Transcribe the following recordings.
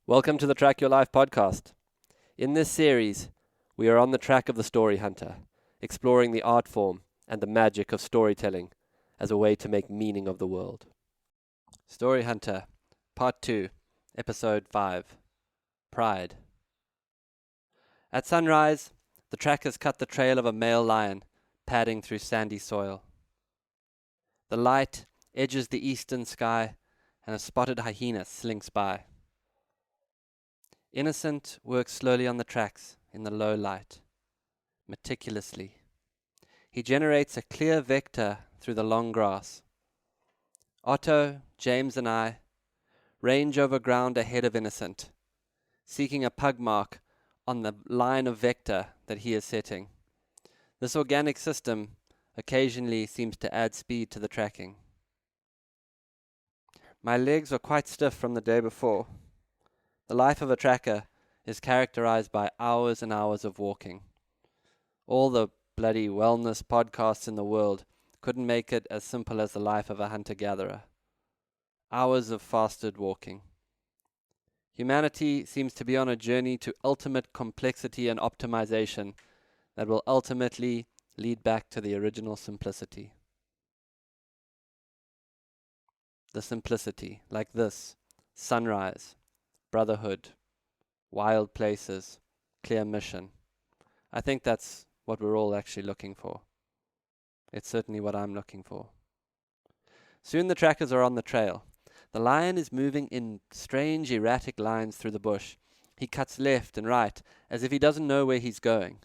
Welcome to the Track Your Life podcast. In this series, we are on the track of the story hunter, exploring the art form and the magic of storytelling as a way to make meaning of the world. Story Hunter, Part 2, Episode 5, Pride. At sunrise, the trackers cut the trail of a male lion, padding through sandy soil. The light edges the eastern sky, and a spotted hyena slinks by. Innocent works slowly on the tracks in the low light, meticulously. He generates a clear vector through the long grass. Otto, James, and I range over ground ahead of Innocent, seeking a pug mark on the line of vector that he is setting. This organic system occasionally seems to add speed to the tracking. My legs are quite stiff from the day before. The life of a tracker is characterized by hours and hours of walking. All the bloody wellness podcasts in the world couldn't make it as simple as the life of a hunter-gatherer. Hours of fasted walking. Humanity seems to be on a journey to ultimate complexity and optimization that will ultimately lead back to the original simplicity. The simplicity, like this: sunrise, brotherhood, wild places, clear mission. I think that's what we're all actually looking for. It's certainly what I'm looking for. Soon the trackers are on the trail. The lion is moving in strange, erratic lines through the bush. He cuts left and right, as if he doesn't know where he's going.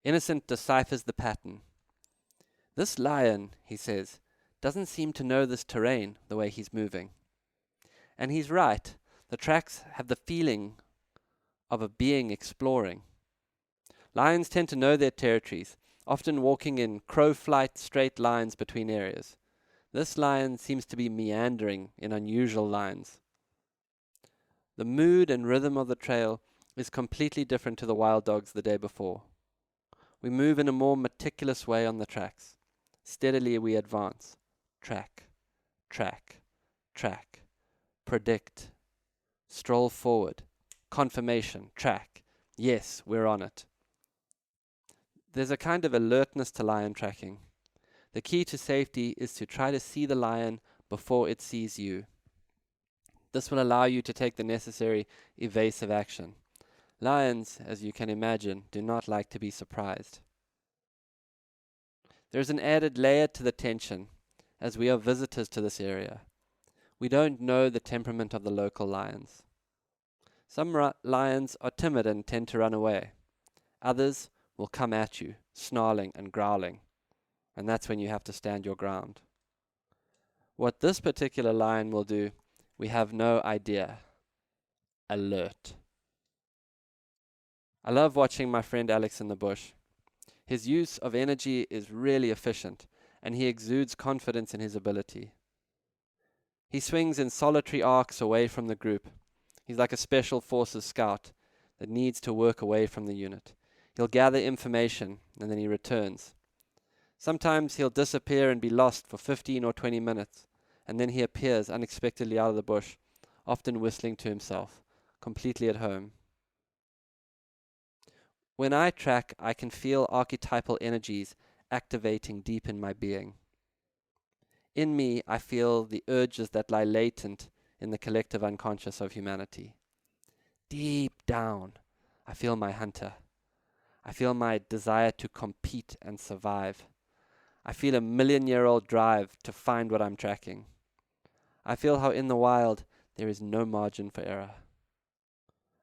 Innocent deciphers the pattern. This lion, he says, doesn't seem to know this terrain the way he's moving. And he's right. The tracks have the feeling of a being exploring. Lions tend to know their territories, often walking in crow-flight straight lines between areas. This lion seems to be meandering in unusual lines. The mood and rhythm of the trail is completely different to the wild dogs the day before. We move in a more meticulous way on the tracks. Steadily we advance. Track, track, track. Predict. Stroll forward. Confirmation. Track. Yes, we're on it. There's a kind of alertness to lion tracking. The key to safety is to try to see the lion before it sees you. This will allow you to take the necessary evasive action. Lions, as you can imagine, do not like to be surprised. There's an added layer to the tension, as we are visitors to this area. We don't know the temperament of the local lions. Some lions are timid and tend to run away. Others will come at you, snarling and growling, and that's when you have to stand your ground. What this particular lion will do, we have no idea. Alert. I love watching my friend Alex in the bush. His use of energy is really efficient, and he exudes confidence in his ability. He swings in solitary arcs away from the group. He's like a special forces scout that needs to work away from the unit. He'll gather information and then he returns. Sometimes he'll disappear and be lost for 15 or 20 minutes, and then he appears unexpectedly out of the bush, often whistling to himself, completely at home. When I track, I can feel archetypal energies activating deep in my being. In me, I feel the urges that lie latent in the collective unconscious of humanity. Deep down, I feel my hunter. I feel my desire to compete and survive. I feel a million-year-old drive to find what I'm tracking. I feel how in the wild there is no margin for error.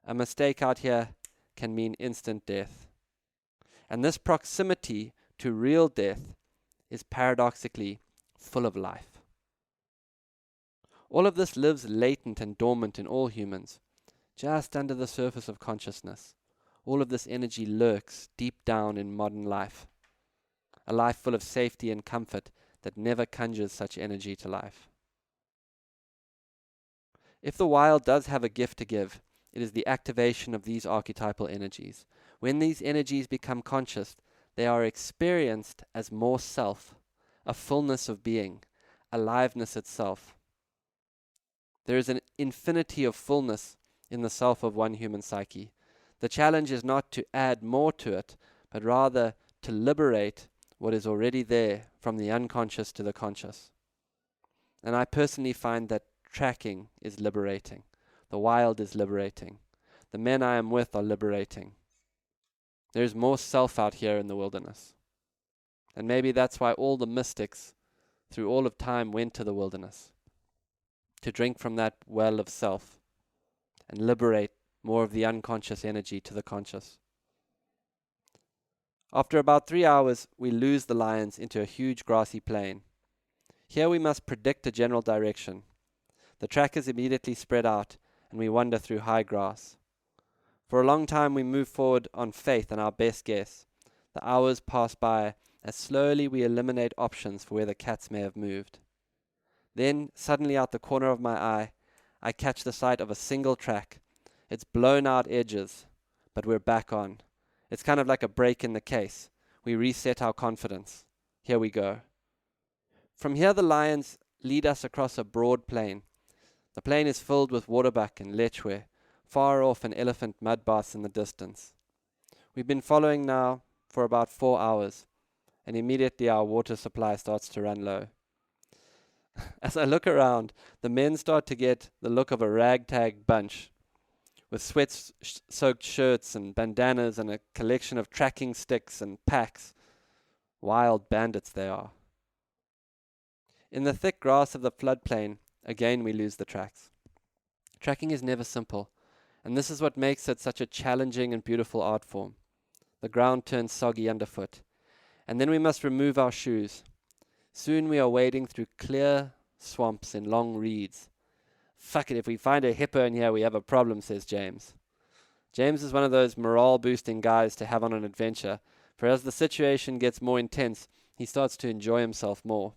A mistake out here can mean instant death. And this proximity to real death is paradoxically full of life. All of this lives latent and dormant in all humans, just under the surface of consciousness. All of this energy lurks deep down in modern life, a life full of safety and comfort that never conjures such energy to life. If the wild does have a gift to give, it is the activation of these archetypal energies. When these energies become conscious, they are experienced as more self, a fullness of being, aliveness itself. There is an infinity of fullness in the self of one human psyche. The challenge is not to add more to it, but rather to liberate what is already there from the unconscious to the conscious. And I personally find that tracking is liberating. The wild is liberating. The men I am with are liberating. There's more self out here in the wilderness. And maybe that's why all the mystics through all of time went to the wilderness, to drink from that well of self and liberate more of the unconscious energy to the conscious. After about 3 hours, we lose the lions into a huge grassy plain. Here we must predict a general direction. The track is immediately spread out, and we wander through high grass. For a long time we move forward on faith and our best guess. The hours pass by as slowly we eliminate options for where the cats may have moved. Then, suddenly out the corner of my eye, I catch the sight of a single track. It's blown out edges, but we're back on. It's kind of like a break in the case. We reset our confidence. Here we go. From here the lions lead us across a broad plain. The plain is filled with waterbuck and lechwe. Far off an elephant mud baths in the distance. We've been following now for about 4 hours, and immediately our water supply starts to run low. As I look around, the men start to get the look of a ragtag bunch, with sweat-soaked shirts and bandanas and a collection of tracking sticks and packs. Wild bandits they are. In the thick grass of the floodplain, again we lose the tracks. Tracking is never simple, and this is what makes it such a challenging and beautiful art form. The ground turns soggy underfoot, and then we must remove our shoes. Soon we are wading through clear swamps in long reeds. Fuck it, if we find a hippo in here, we have a problem, says James. James is one of those morale-boosting guys to have on an adventure, for as the situation gets more intense, he starts to enjoy himself more.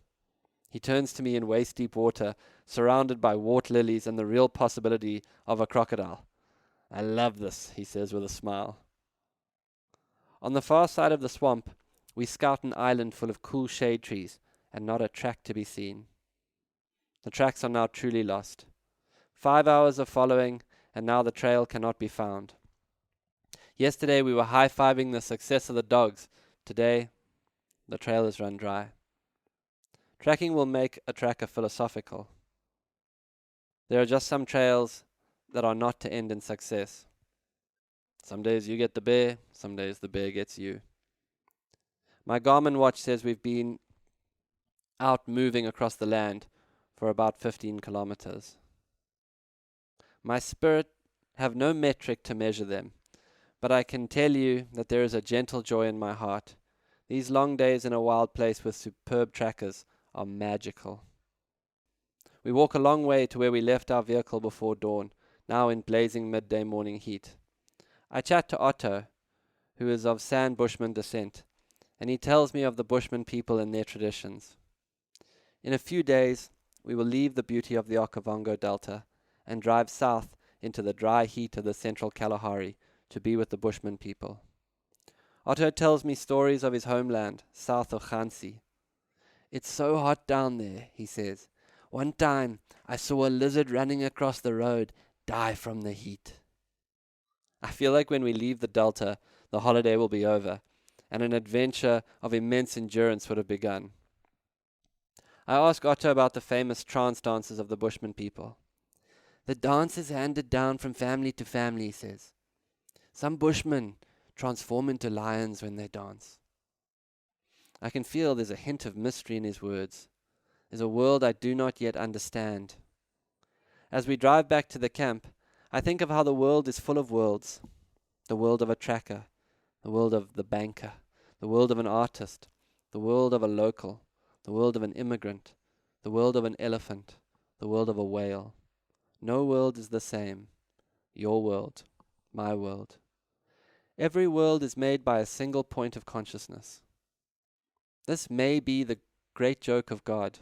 He turns to me in waist-deep water, surrounded by wart lilies and the real possibility of a crocodile. I love this, he says with a smile. On the far side of the swamp, we scout an island full of cool shade trees, and not a track to be seen. The tracks are now truly lost. 5 hours of following, and now the trail cannot be found. Yesterday we were high-fiving the success of the dogs. Today, the trail is run dry. Tracking will make a tracker philosophical. There are just some trails that are not to end in success. Some days you get the bear, some days the bear gets you. My Garmin watch says we've been out moving across the land for about 15 kilometers. My spirit have no metric to measure them, but I can tell you that there is a gentle joy in my heart. These long days in a wild place with superb trackers are magical. We walk a long way to where we left our vehicle before dawn, now in blazing midday morning heat. I chat to Otto, who is of San Bushman descent, and he tells me of the Bushman people and their traditions. In a few days, we will leave the beauty of the Okavango Delta and drive south into the dry heat of the central Kalahari to be with the Bushman people. Otto tells me stories of his homeland, south of Khansi. It's so hot down there, he says. One time I saw a lizard running across the road die from the heat. I feel like when we leave the Delta, the holiday will be over, and an adventure of immense endurance would have begun. I ask Otto about the famous trance dances of the Bushman people. The dance is handed down from family to family, he says. Some Bushmen transform into lions when they dance. I can feel there's a hint of mystery in his words. There's a world I do not yet understand. As we drive back to the camp, I think of how the world is full of worlds. The world of a tracker, the world of the banker, the world of an artist, the world of a local, the world of an immigrant, the world of an elephant, the world of a whale. No world is the same. Your world, my world. Every world is made by a single point of consciousness. This may be the great joke of God.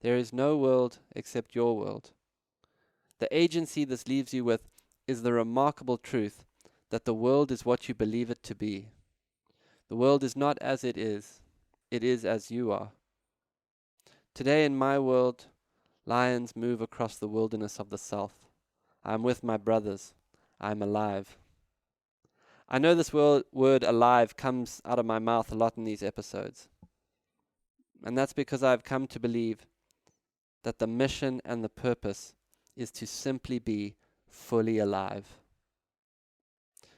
There is no world except your world. The agency this leaves you with is the remarkable truth that the world is what you believe it to be. The world is not as it is as you are. Today in my world, lions move across the wilderness of the self. I am with my brothers. I'm alive. I know this word alive comes out of my mouth a lot in these episodes. And that's because I've come to believe that the mission and the purpose is to simply be fully alive.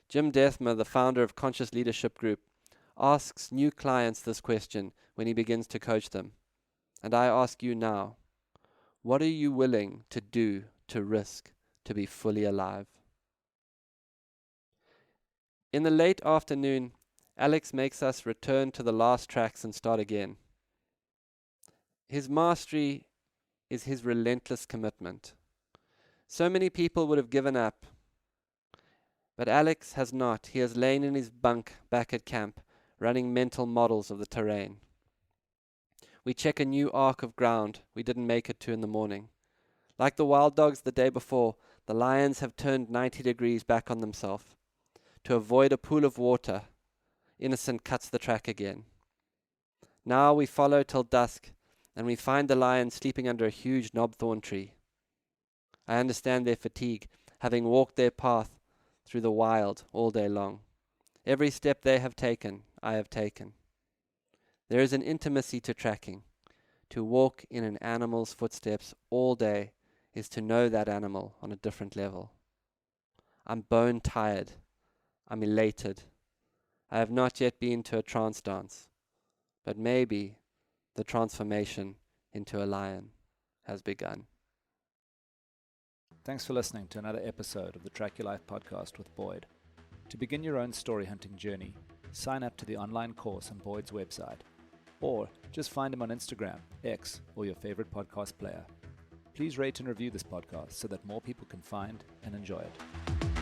Jim Dethmer, the founder of Conscious Leadership Group, asks new clients this question when he begins to coach them. And I ask you now, what are you willing to do, to risk, to be fully alive? In the late afternoon, Alex makes us return to the last tracks and start again. His mastery is his relentless commitment. So many people would have given up, but Alex has not. He has lain in his bunk back at camp, running mental models of the terrain. We check a new arc of ground we didn't make it to in the morning. Like the wild dogs the day before, the lions have turned 90 degrees back on themselves. To avoid a pool of water, Innocent cuts the track again. Now we follow till dusk, and we find the lions sleeping under a huge knobthorn tree. I understand their fatigue, having walked their path through the wild all day long. Every step they have taken, I have taken. There is an intimacy to tracking. To walk in an animal's footsteps all day is to know that animal on a different level. I'm bone tired. I'm elated. I have not yet been to a trance dance, but maybe the transformation into a lion has begun. Thanks for listening to another episode of the Track Your Life podcast with Boyd. To begin your own story hunting journey, sign up to the online course on Boyd's website, or just find him on Instagram, X, or your favorite podcast player. Please rate and review this podcast so that more people can find and enjoy it.